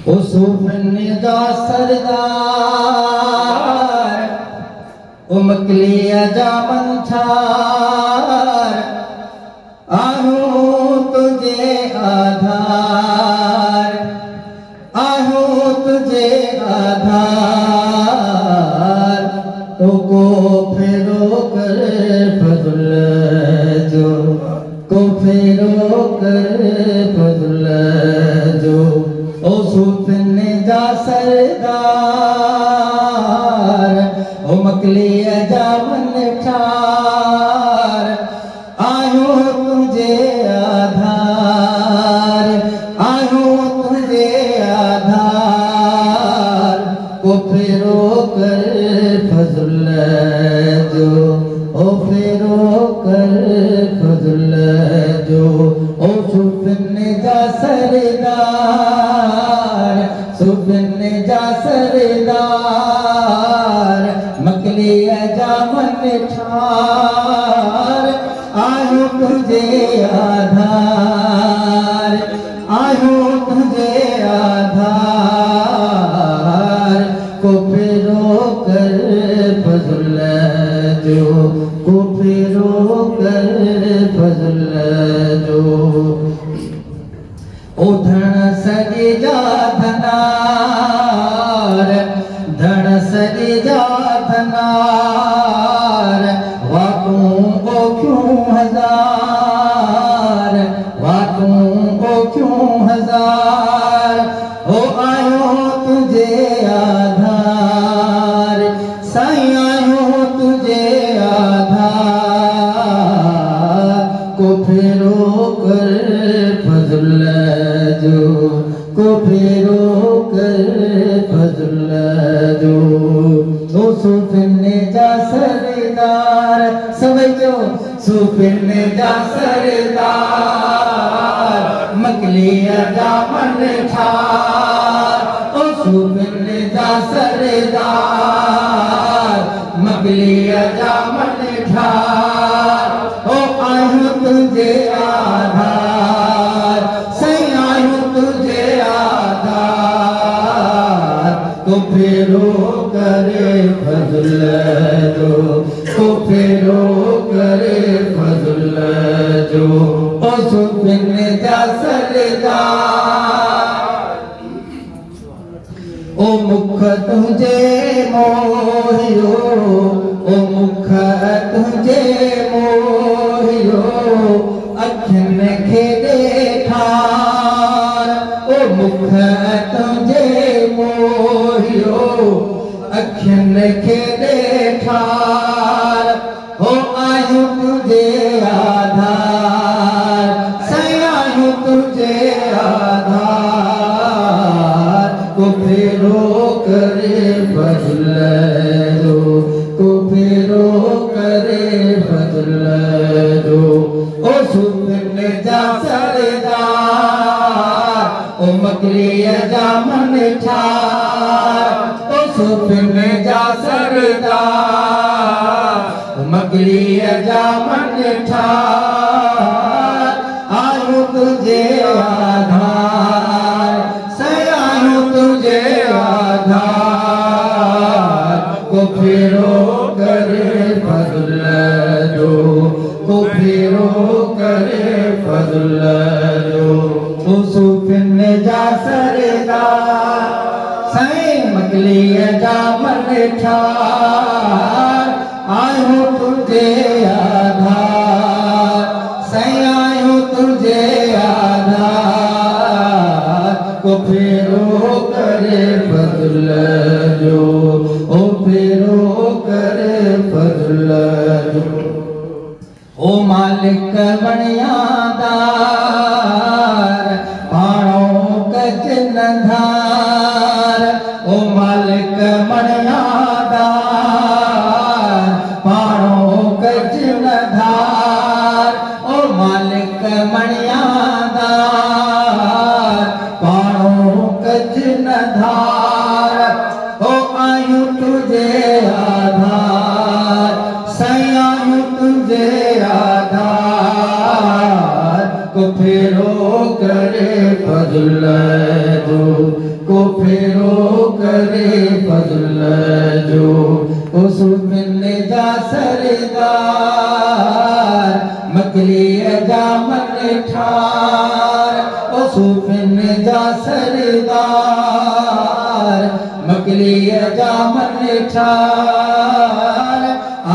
सूफन जा सरदार उमकलिया जा मंछार आहूं तुझे आधार आहूं तुझे आधार तो को फेरो कर फजुल जो को फेरो कर फजुल जो ओ सूफन जा सरदार ओ मकलिया जा मनठार आयो तुझे आधार आयो तुझे आधार को फेरो कर फजुल जो ओ फेरो कर फजुल जो ओ सूफन जा सरदार सूफन जा सरदार मकलिया जा मनठार आयो तुझे आधार आयो तुझे आधार को फेरो कर फजुल जो को फेरो कर फजुल जो ओ धन सरी जा धनार धन सरी जा धनार वातों को क्यों हजार वातों को क्यों हजार हो आयो तुझे आधार साईं आयो तुझे आधार को फेरो कर फजुल जो को फेरो कर फजुल जो ओ सूफन जा सरदार सभी जो सूफन जा सरदार मकलिया जा मनठार ओ सूफन जा सरदार मकलिया जा मनठार ओ आयो तुझे आधार सही आयो तुझे आधार को फेरो करे फजुल जो को फेरो करे फजुल जो ओ सूफन जा सरदार ओ मुख तुझे मोहियो ओ मुख तुझे मोहियो अखिन खे ॾेखार ओ मुख तुझे मोहियो अखिन खे ॾेखार हो आयो तुझे आधार साईं आयो तुझे आधार को फेरो करे फजुल जो को फेरो करे फजुल जो ओ सूफन जा सरदार ओ मकलिया जा मनठार ओ सूफन जा सरदार ओ मकलिया जा मनठार आयो तुझे आधार सही आयो तुझे आधार को फेरो करे फजुल जो को फेरो करे फजुल जो ओ सूफन जा सरदार साईं मकलिया जा मनठार आयो तुझे आधार साईं आयो तुझे आधार को फेरो करे फजुल जो ओ फेरो करे फजुल जो ओ मालिक बणियादार पाणो कच नंधार ओ मालिक बणियादार पाणो कच नंधार ओ मालिक बणियादार पाणो कच नंधार ओ आयो तुझे आधार साईं आयो तुझे आधार को फेरो करे फजुल जो को फेरो करे फजल जो उस मिलने जा सरदार मकली जा मन ठार उस मिलने जा सरदार मकली जा मन ठार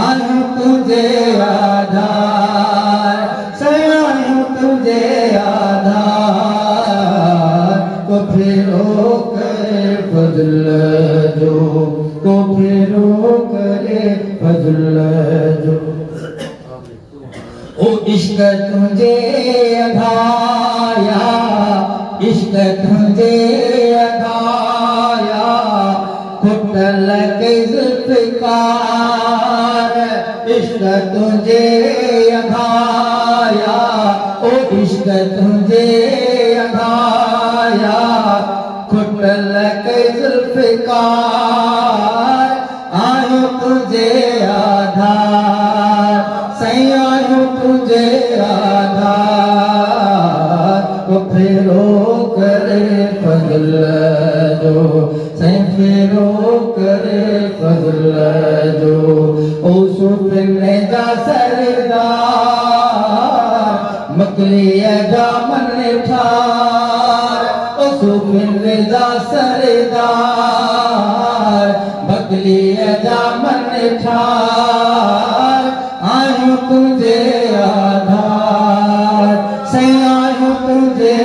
आयूं तुझे आधार सयायूं तुझे आधार को फेरो करे फजल जो को फेरो करे फजल जो ओ इश्क तुझे अघाया इश्क तुझे अघाया खुटल के जुल्फ़कार इश्क तुझे अघाया ओ इश्क तुझे अघाया खुटल के जुल्फ़कार आयो तुझे आधार सही आयो तुझे आधार को फेरो करे फजल जो सही फेरो करे फजल जो ओ सुपने जा सरदार मकली जा मन ठार ओ सुपने जा सरदार मकली जा मन ठार आयूं तुझे आधार सही आयूं तुझे